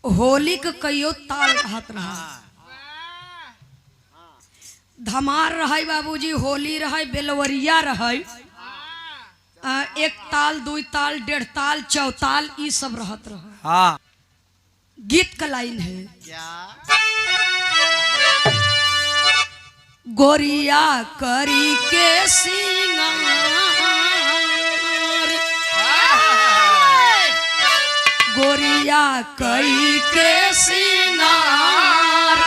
होली के कईयो ताल रहत रहा। धमार रहे बाबूजी, होली रहे, बेलवरिया रहे, एक ताल, दो ताल, डेढ़ ताल, चौताल, ई सब रहत रहा। हाँ। गीत का लाइन है क्या? गोरिया करी के सिंगार, गोरिया कई के सिंगार,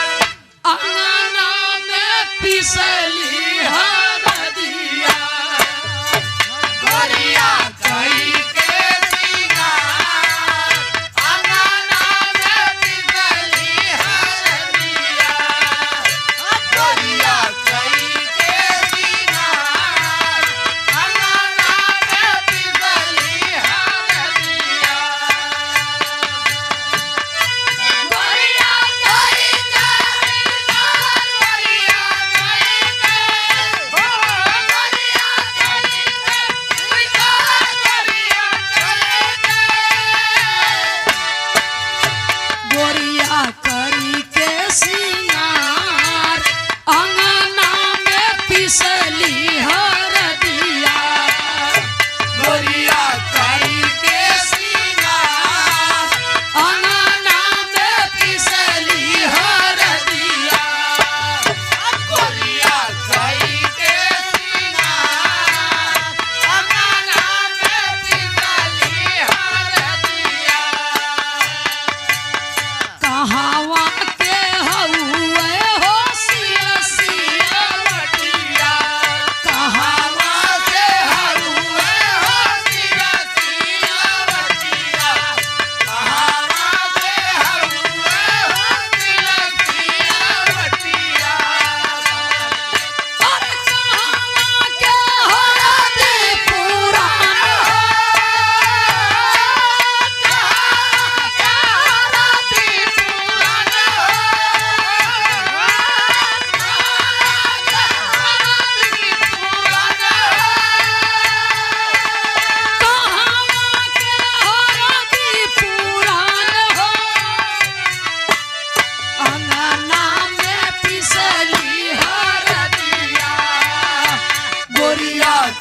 अंगना में पिसली हरदिया, गोरिया कई के सिंगार, अंगना में पिसली हरदिया, गोरिया कई के सिंगार, अंगना में पिसली हरदिया। करी के सिंगार, अंगना में पिसली हरदिया, गोरिया करी के सिंगार, अंगना में पिसली हरदिया, गोरिया करी के सिंगार, अंगना में पिसली हरदिया। कहावा के हउए हो सिया सिया बटिया, कहावा के हउए हो सिया सिया बटिया, कहावा के हउए हो सिया सिया बटिया, अरे कहावा के हरदी पुराना,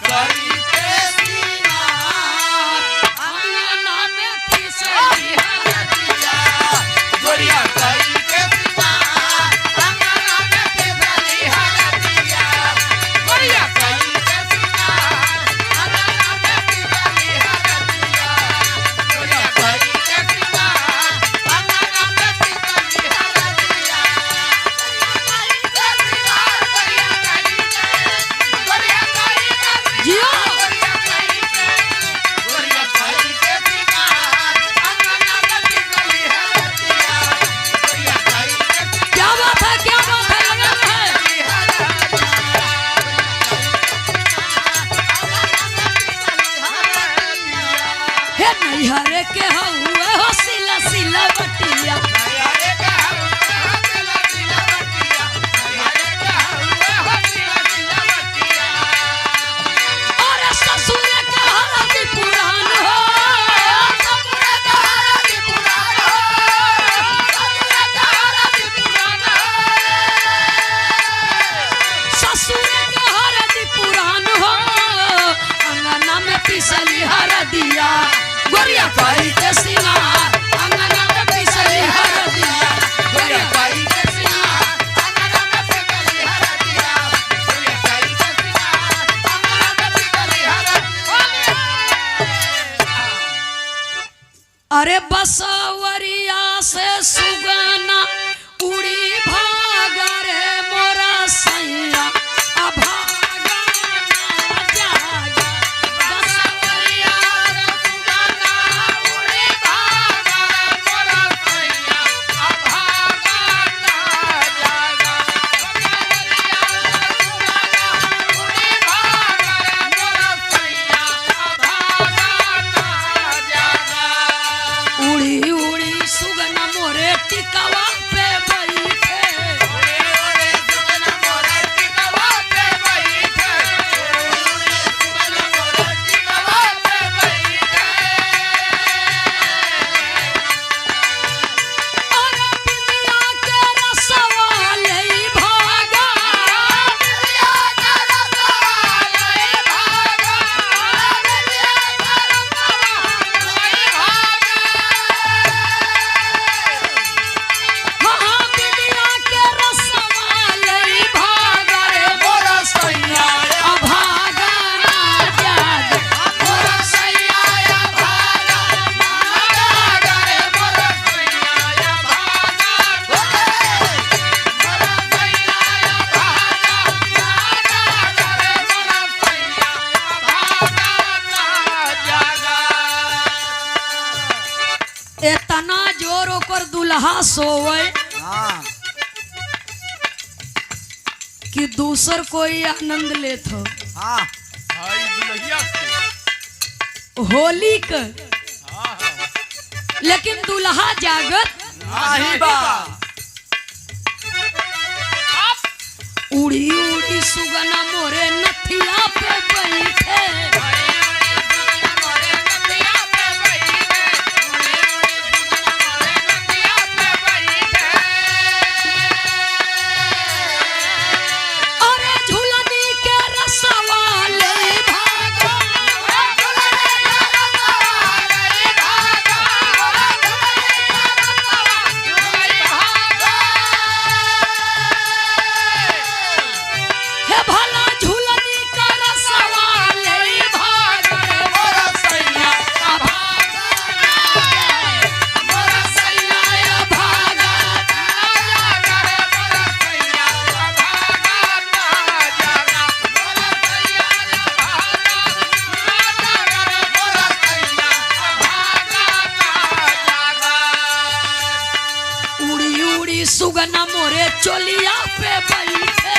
करी के सिंगार, अंगना में पिसली हरदिया, गोरिया करी के सिंगार, अंगना में पिसली हरदिया, गोरिया करी के सिंगार, अंगना में पिसली हरदिया, गोरिया करी के सिंगार, अंगना में पिसली हरदिया, जियो क्या बात है, क्या बात है, लगन है। हे नैहरे के हउए हो सिला सिला बटिया, अरे ससुर के हरदी पुरान हो, ससुर के हरदी पुरान हो, ससुर के हरदी पुरान हो, ससुर के हरदी पुरान हो, अंगना में पिसली हरदिया, गोरिया करी के सिंगार, अंगना में पिसली हरदिया, गोरिया करी के सिंगार, अंगना में पिसली हरदिया, गोरिया करी के सिंगार, अंगना में पिसली हरदिया। अरे बसवरिया से सुगना उड़ी भागा रे मोरा सैया, अभागा ना जागा, बसवरिया से सुगना उड़ी भागा रे मोरा सैया, अभागा ना जागा, बसवरिया से सुगना उड़ी भागा रे मोरा सैया, अभागा ना जागा। उड़ी उड़ी सुगना मोरे टिकवा पे बैठे इतना जोर ओकर दुल्हा सोवे हाँ कि दूसर कोई आनंद लेत हो। हाँ भाई दुल्हिया के होली का हाँ हाँ लेकिन दुल्हा जागत नहीं बा उड़ी उड़ी सुगना मोरे नथिया पे बैठे अरे झूलनी के रसवा ले भागा हे भला झूलनी का रसवा ले भागा मोरा सैया मोरा सैया भागा उड़ी उड़ी सुगना मोरे चोलिया पे बैठे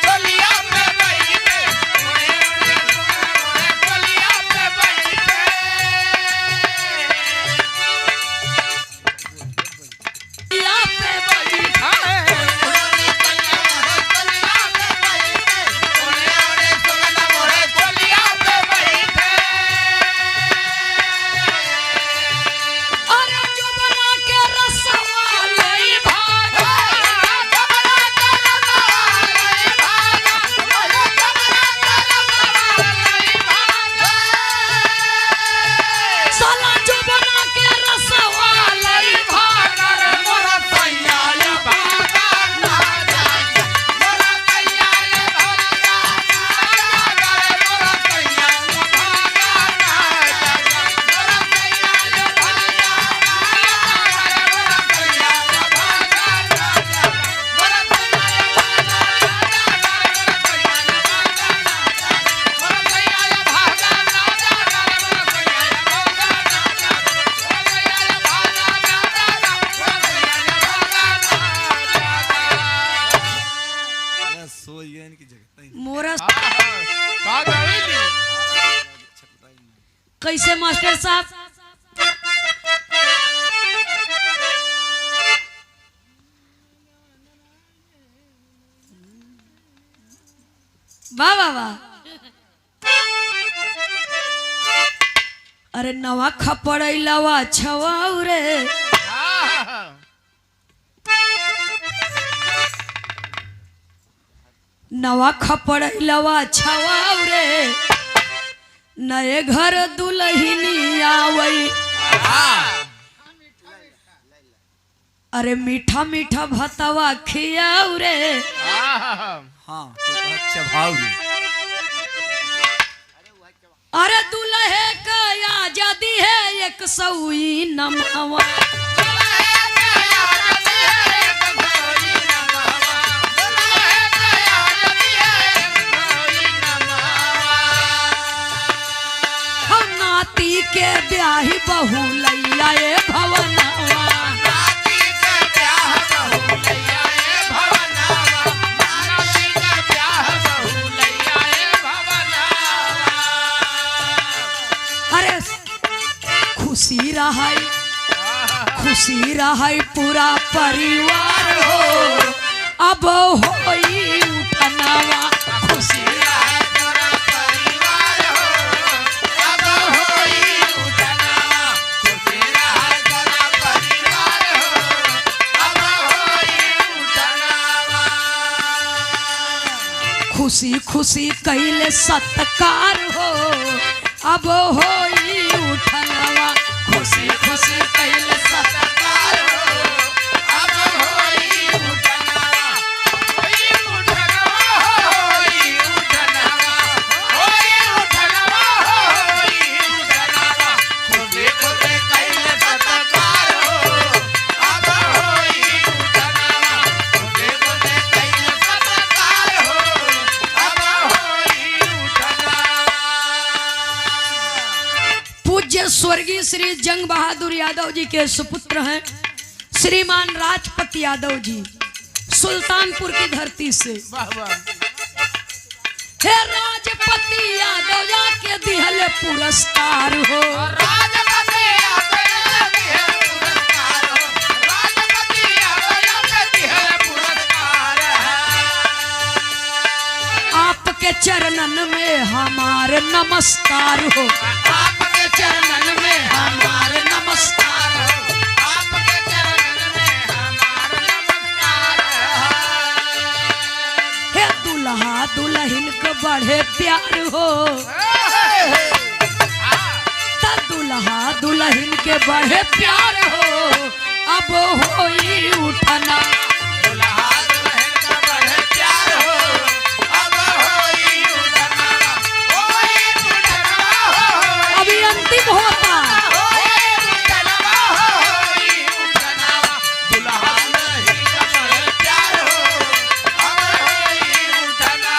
चोलिया पे बैठे अरे जो बना के रसवा ले भागा साला जो बना के रसवा ले भागा मोरा सैया सो ये इनकी जगह नहीं मोरा का गावेली कैसे मास्टर साहब वाह वाह वाह अरे नवा खपड़ैलावा छवाऊ रे हाँ हाँ नवा खपड़ैलावा छवाऊ रे नए घर दुल्हनी आवई अरे मीठा मीठा भतवा खियाऊ रे हाँ तो अच्छा भाव भी अरे दुल्हे का आजादी है एक सौई नमवा हम नाती के ब्याही बहू लैया ए भवनवा अरे खुशी रहाई पूरा परिवार हो अब होई उठनवा खुशी खुशी खुशी कैले सत्कार हो अब होई उठनवा खुशी खुशी कैले सत्कार हो अब होई उठनवा जो स्वर्गीय श्री जंग बहादुर यादव जी के सुपुत्र हैं श्रीमान राजपति यादव जी, सुल्तानपुर की धरती से। वाह वाह। हे राजपति यादव जा के दिहल पुरस्कार हो, राजपति यादव दिहल पुरस्कार हो, राजपति यादव दिहल पुरस्कार है। आपके चरणन में हमारे नमस्कार हो, आपके चरणन में हमारे नमस्कार हो। आपके चरणन में हमारा नमस्कार है। हे दुल्हा दुल्हन को बड़े प्यार हो, त दुल्हा दुल्हन के बड़े प्यार हो, अब होई उठना। दुल्हा दुल्हन का बड़े प्यार हो, अब होई उठना, होई उठना, अभी अंतिम होता। होई उठना, होई उठना। दुल्हा दुल्हन का बड़े प्यार हो, अब होई उठना।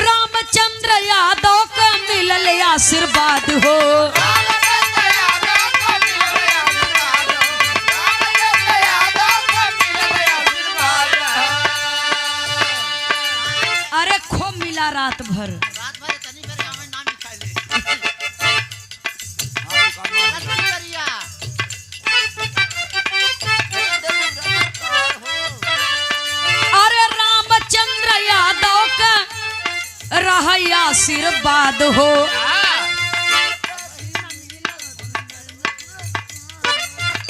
रामचंद्र यादव का मिलल आशीर्वाद हो, रामचंद्र यादव को मिले आशीर्वाद हो, रामचंद्र यादव को मिले आशीर्वाद है। अरे खूब मिला रात भर। रात भर तनी करे हमें नाम लिखा ले करिया अरे रामचंद्र यादव का रहा आशीर्वाद हो,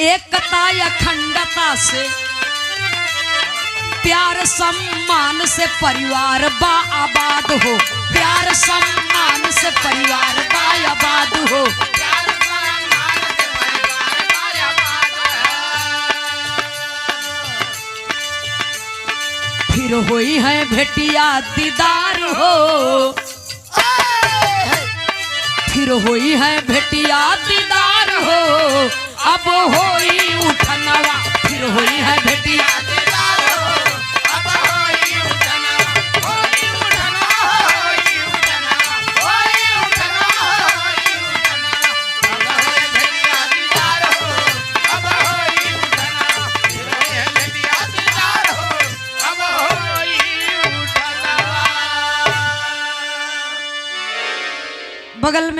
एकता अखंडता से प्यार सम्मान से परिवार बा आबाद हो, प्यार सम्मान से परिवार बा आबाद हो। प्यार सम्मान से परिवार बाया बात है। फिर हुई है भेटिया दीदार हो, फिर हुई है भेटिया दीदार हो, अब होई उठनवा। फिर हुई है भेटिया दीदार हो, अब होई उठना, होई उठना, होई उठना, होई उठना, होई उठना। अब होई भेड़िया दीदार हो, अब होई उठना, फिर होई भेड़िया दीदार हो, अब होई उठना। बगल में